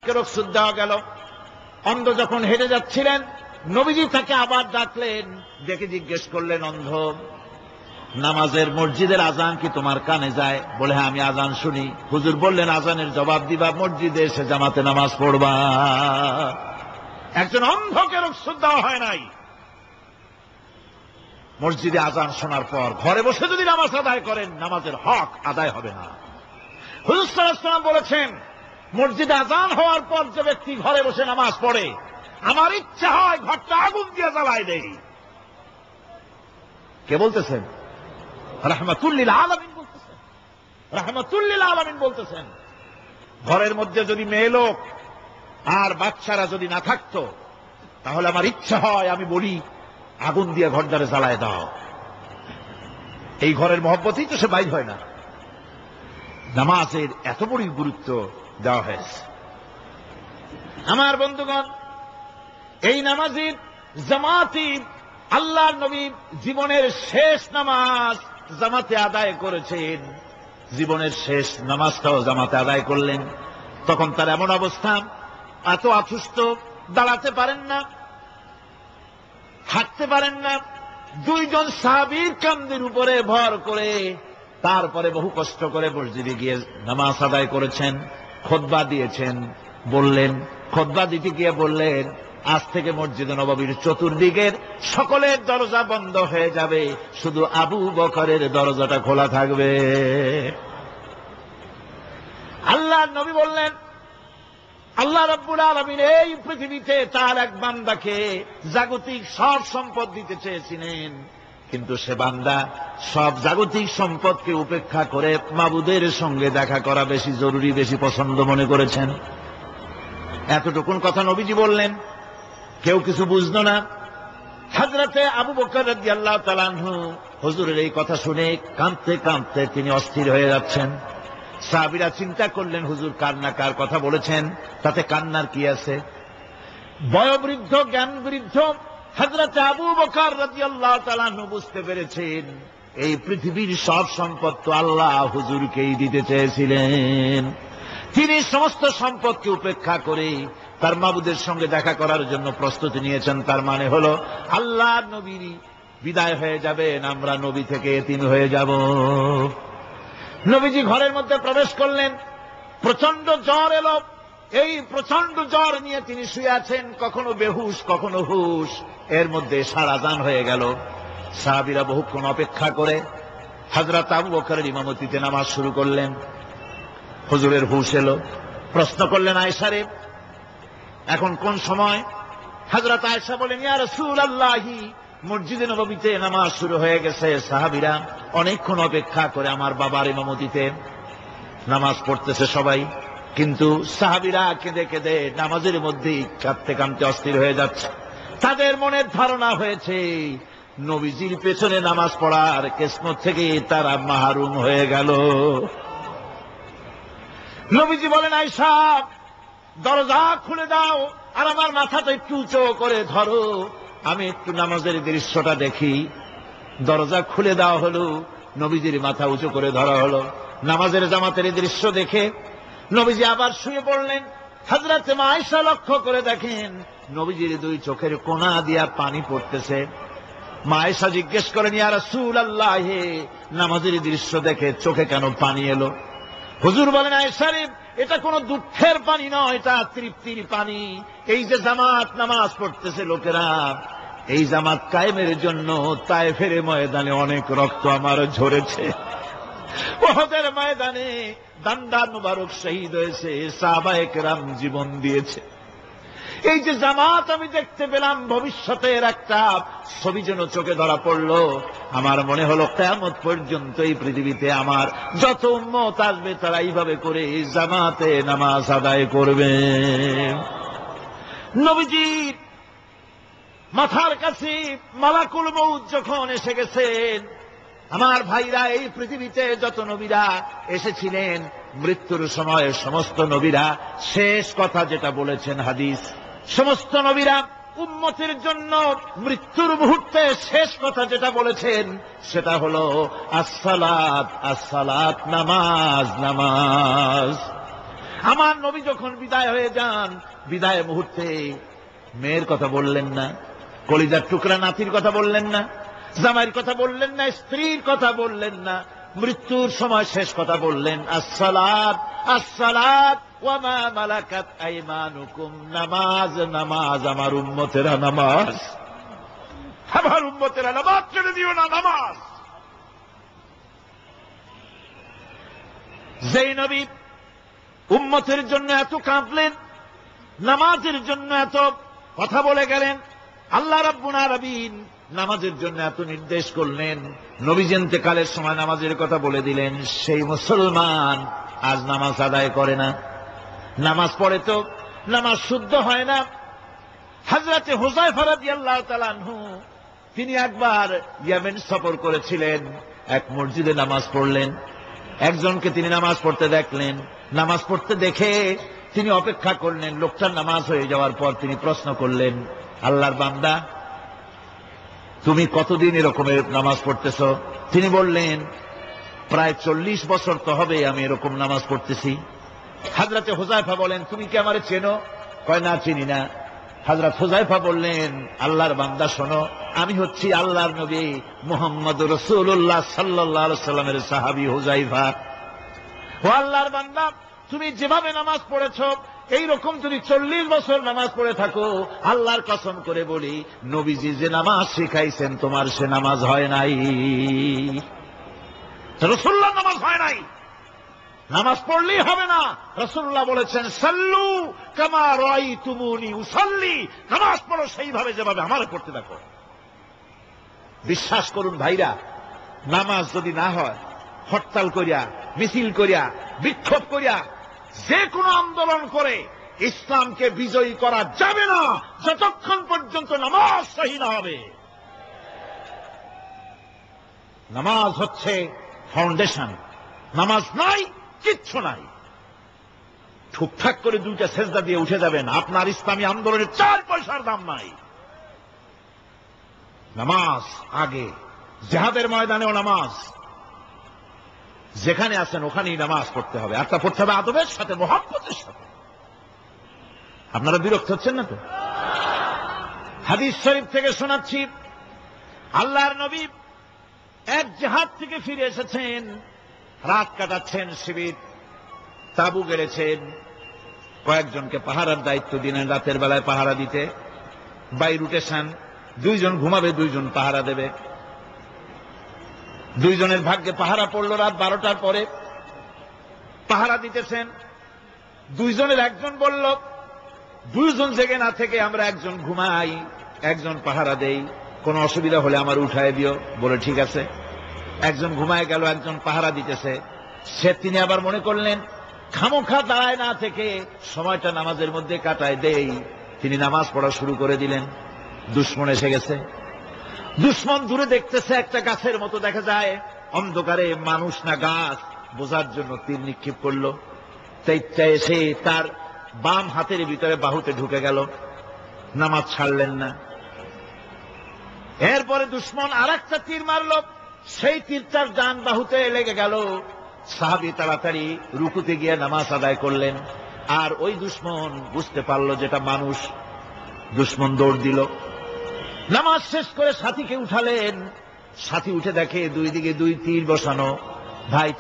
অন্ধকে রুখসত দেওয়া গেল। অন্ধ যখন হেঁটে যাচ্ছিলেন, নবীজি তাকে আবার ডাকলেন, ডেকে জিজ্ঞেস করলেন, অন্ধ, নামাজের মসজিদের আজান কি তোমার কানে যায়? বলে, হ্যাঁ, আমি আজান শুনি। হুজুর বললেন, আজানের জবাব দিবা, মসজিদে এসে জামাতে নামাজ পড়বা। একজন অন্ধকে রুখসত দেওয়া হয় নাই। মসজিদে আজান শোনার পর ঘরে বসে যদি নামাজ আদায় করেন, নামাজের হক আদায় হবে না। হুজুর সাল্লাল্লাহু আলাইহি ওয়াসাল্লাম বলেছেন, মসজিদে আজান হওয়ার পর যে ব্যক্তি ঘরে বসে নামাজ পড়ে, আমার ইচ্ছা হয় ঘরটা আগুন দিয়ে জ্বালায় দেই। কে বলতেছেন? রাহমাতুল লিল আলামিন বলতেছেন। রাহমাতুল লিল আলামিন বলতেছেন, ঘরের মধ্যে যদি মেয়ে লোক আর বাচ্চারা যদি না থাকতো, তাহলে আমার ইচ্ছা হয় আমি বলি, আগুন দিয়ে ঘরটারে জ্বালায় দাও। এই ঘরের মহব্বতেই তো সে বাইর হয় না। নামাজের এত বড় গুরুত্ব দেওয়া হয়েছে। আমার বন্ধুগণ, এই নামাজের জামাতি আল্লাহর নবী জীবনের শেষ নামাজ জামাতে আদায় করেছেন। জীবনের শেষ নামাজটাও জামাতে আদায় করলেন। তখন তার এমন অবস্থা, এত অসুস্থ, দাঁড়াতে পারেন না, হাঁটতে পারেন না। দুইজন সাহাবীর কাঁধের উপরে ভর করে তারপরে বহু কষ্ট করে মসজিদে গিয়ে নামাজ আদায় করেছেন। খুতবা দিয়েছেন, বললেন, খুতবা দিতে গিয়ে বললেন, আজ থেকে মসজিদে নববীর চতুর্দিকের সকলের দরজা বন্ধ হয়ে যাবে, শুধু আবু বকরের দরজাটা খোলা থাকবে। আল্লাহর নবী বললেন, আল্লাহ রাব্বুল আলামিন এই পৃথিবীতে তার এক বান্দাকে জাগতিক সব সম্পদ দিতে চেয়েছিলেন, কিন্তু সে বান্দা সব জাগতিক সম্পদকে উপেক্ষা করে মাবুদের সঙ্গে দেখা করা বেশি জরুরি, বেশি পছন্দ মনে করেছেন। এতটুকুন কথা নবীজি বললেন, কেউ কিছু বুঝলো না। হযরতে আবু বকর রাদিয়াল্লাহু তাআলা আনহু হুজুরের এই কথা শুনে কাঁদতে কাঁদতে তিনি অস্থির হয়ে যাচ্ছেন। সাহাবীরা চিন্তা করলেন, হুজুর কান্না কার কথা বলেছেন, তাতে কান্নার কি আছে? বয়োবৃদ্ধ, জ্ঞান বৃদ্ধ হযরতে আবু বকর রাদিয়াল্লাহু তাআলা আনহু বুঝতে পেরেছেন, এই পৃথিবীর সব সম্পদ তো আল্লাহ হুজুরকেই দিতে চেয়েছিলেন। তিনি সমস্ত সম্পদকে উপেক্ষা করে তার মাবুদের সঙ্গে দেখা করার জন্য প্রস্তুতি নিয়েছেন। তার মানে হলো আল্লাহর নবী বিদায় হয়ে যাবেন, আমরা নবী থেকে এতিম হয়ে যাব। নবীজি ঘরের মধ্যে প্রবেশ করলেন, প্রচন্ড জ্বর এলো। এই প্রচন্ড জ্বর নিয়ে তিনি শুয়ে আছেন, কখনো বেহুশ, কখনো হুশ। এর মধ্যে এশার আযান হয়ে গেল। সাহাবীরা বহুক্ষণ অপেক্ষা করে হযরত আবু বকরের ইমামতিতে নামাজ শুরু করলেন। হুজুরের হুশ এলো, প্রশ্ন করলেন, আয়েশা রে, এখন কোন সময়? হযরত আয়েশা বলেন, ইয়া রাসূলুল্লাহ, মসজিদে নববীতে নামাজ শুরু হয়ে গেছে। সাহাবীরা অনেকক্ষণ অপেক্ষা করে আমার বাবার ইমামতিতে নামাজ পড়তেছে সবাই, কিন্তু সাহাবীরা কেঁদে কেঁদে নামাজের মধ্যেই কাঁদতে কাঁদতে অস্থির হয়ে যাচ্ছে। তাদের মনের ধারণা হয়েছে নবীজির পেছনে নামাজ পড়ার কিসমত থেকে তারা মাহরুম হয়ে গেল। নবীজি বলেন, আয়েশা, দরজা খুলে দাও আর আমার মাথাটা একটু উঁচু করে ধরো, আমি একটু নামাজের দৃশ্যটা দেখি। দরজা খুলে দেওয়া হলো, নবীজির মাথা উঁচু করে ধরা হলো। নামাজের জামাতের দৃশ্য দেখে নবীজি আবার শুয়ে পড়লেন। হযরতে মা আয়েশা লক্ষ্য করে দেখেন নবীজির দুই চোখের কোনা দিয়া পানি পড়তেছে। মা আয়েশা জিজ্ঞেস করেন, ইয়া রাসূলুল্লাহ, নামাজের দৃশ্য দেখে চোখে কেন পানি এলো? হুজুর বলেন, আয়েশা রে, এটা কোনো দুঃখের পানি নয়, এটা তৃপ্তির পানি। এই যে জামাত নামাজ পড়তেছে লোকেরা, এই জামাত কায়েমের জন্য তায়েফের ময়দানে অনেক রক্ত আমার ঝরেছে। উহুদের ময়দানে দান্দান মুবারক শহীদ হয়েছে, সাহাবায়ে কেরাম জীবন দিয়েছে। এই যে জামাত আমি দেখতে পেলাম, ভবিষ্যতের একটা ছবি যেন চোখে ধরা পড়ল। আমার মনে হলো কিয়ামত পর্যন্ত এই পৃথিবীতে আমার যত উম্মত আসবে তারা এইভাবে করে জামাতে নামাজ আদায় করবে। নবীজির মাথার কাছে মালাকুল মউত যখন এসে গেছেন, আমার ভাইরা, এই পৃথিবীতে যত নবীরা এসেছিলেন, মৃত্যুর সময় সমস্ত নবীরা শেষ কথা যেটা বলেছেন, হাদিস, সমস্ত নবীরা উম্মতের জন্য মৃত্যুর মুহূর্তে শেষ কথা যেটা বলেছেন সেটা হলো আসসালাত, আসসালাত, নামাজ, নামাজ। আমার নবী যখন বিদায় হয়ে যান, বিদায় মুহূর্তে মেয়ের কথা বললেন না, কলিজার টুকরা নাতির কথা বললেন না, জামাইয়ের কথা বললেন না, স্ত্রীর কথা বললেন না, মৃত্যুর সময় শেষ কথা বললেন, আসসালাত আসসালাত ওয়া মা মালাকাত আইমানুকুম, নামাজ নামাজ, আমার উম্মতেরা নামাজ, আমার উম্মতেরা নামাজ ছেড়ে দিও না, নামাজ। যেই নবী উম্মতের জন্য এত কাঁদলেন, নামাজের জন্য এত কথা বলে গেলেন, আল্লাহ রাব্বুল আলামিন নামাজের জন্য এত নির্দেশ করলেন, নবীজি ইন্তেকালের সময় নামাজের কথা বলে দিলেন, সেই মুসলমান আজ নামাজ আদায় করে না, নামাজ পড়ে তো নামাজ শুদ্ধ হয় না। হযরতে হুযায়ফা রাদিয়াল্লাহু তাআলা আনহু তিনি একবার ইয়েমেন সফর করেছিলেন, এক মসজিদে নামাজ পড়লেন, একজনকে তিনি নামাজ পড়তে দেখলেন, নামাজ পড়তে দেখে তিনি অপেক্ষা করলেন, লোকটার নামাজ হয়ে যাওয়ার পর তিনি প্রশ্ন করলেন, আল্লাহর বান্দা তুমি কতদিন এরকমের নামাজ পড়তেছ? তিনি বললেন, প্রায় 40 বছর তো হবে আমি এরকম নামাজ পড়তেছি। হযরতে হুযায়ফা বলেন, তুমি কি আমারে চেনো? কয় না, চিনি না। হযরত হুযায়ফা বললেন, আল্লাহর বান্দা শোনো, আমি হচ্ছি আল্লাহর নবী মুহাম্মদুর রাসূলুল্লাহ সাল্লাল্লাহু আলাইহি ওয়াসাল্লামের সাহাবী হুযায়ফা। ও আল্লাহর বান্দা, তুমি যেভাবে নামাজ পড়েছ এইরকম যদি 40 বছর নামাজ পড়ে থাকো, আল্লাহর কসম করে বলি নবীজি যে নামাজ শিখাইছেন তোমার সে নামাজ হয় নাই, রাসূলুল্লাহ নামাজ হয় নাই। নামাজ পড়লেই হবে না, রাসূলুল্লাহ বলেছেন, সাল্লু কামা রাআইতুমুনি উসাল্লি, নামাজ পড়ো সেইভাবে যেভাবে আমারে পড়তে দেখো। বিশ্বাস করুন ভাইরা, নামাজ যদি না হয়, হরতাল করিয়া, মিছিল করিয়া, বিক্ষোভ করিয়া, যে কোনো আন্দোলন করে ইসলামকে বিজয়ী করা যাবে না যতক্ষণ পর্যন্ত নামাজ সহি না হবে। নামাজ হচ্ছে ফাউন্ডেশন, নামাজ নাই কিচ্ছু নাই। ঠুকঠাক করে 2টা সেজদা দিয়ে উঠে যাবেন, আপনার ইসলামী আন্দোলনের 4 পয়সার দাম নাই। নামাজ আগে, জিহাদের ময়দানেও নামাজ, যেখানে আছেন ওখানেই নামাজ পড়তে হবে, আর তা পড়তে হবে আদবের সাথে, মুহাব্বতের সাথে। আপনারা বিরক্ত হচ্ছেন না তো? হাদিস শরীফ থেকে শোনাচ্ছি, আল্লাহর নবী এক জিহাদ থেকে ফিরে এসেছেন, রাত কাটাচ্ছেন, শিবির তাবু গেড়েছেন, কয়েকজনকে পাহারার দায়িত্ব দিলেন রাতের বেলায় পাহারা দিতে, বাই রুটেশন, 2 জন ঘুমাবে, 2 জন পাহারা দেবে। 2 জনের ভাগ্যে পাহারা পড়ল রাত 12টার পরে, পাহারা দিতেছেন। 2 জনের একজন বলল, 2 জন জেগে না থেকে আমরা একজন ঘুমাই, একজন পাহারা দেই, কোনো অসুবিধা হলে আমার উঠায় দিও। বলে ঠিক আছে। একজন ঘুমায় গেল, একজন পাহারা দিতেছে। তিনি আবার মনে করলেন খামোখা দাঁড়ায় না থেকে সময়টা নামাজের মধ্যে কাটায় দেই, তিনি নামাজ পড়া শুরু করে দিলেন। দুশমন এসে গেছে, দুশমন দূরে দেখতেছে, একটা গাছের মতো দেখা যায়, অন্ধকারে মানুষ না গাছ বোঝার জন্য তীর নিক্ষেপ করলো। তাইটা এসে তার বাম হাতের ভিতরে বাহুতে ঢুকে গেল, নামাজ ছাড়লেন না। এরপরে দুশমন আরেকটা তীর মারল, সেই তীরটার ডান বাহুতে লেগে গেল। সাহাবী তাড়াতাড়ি রুকুতে গিয়ে নামাজ আদায় করলেন, আর ওই দুশমন বুঝতে পারল যেটা মানুষ। দুশমন দৌড় দিল, নামাজ শেষ করে সাথীকে উঠালেন। সাথী উঠে দেখে 2 দিকে 2 তীর বসানো। ভাই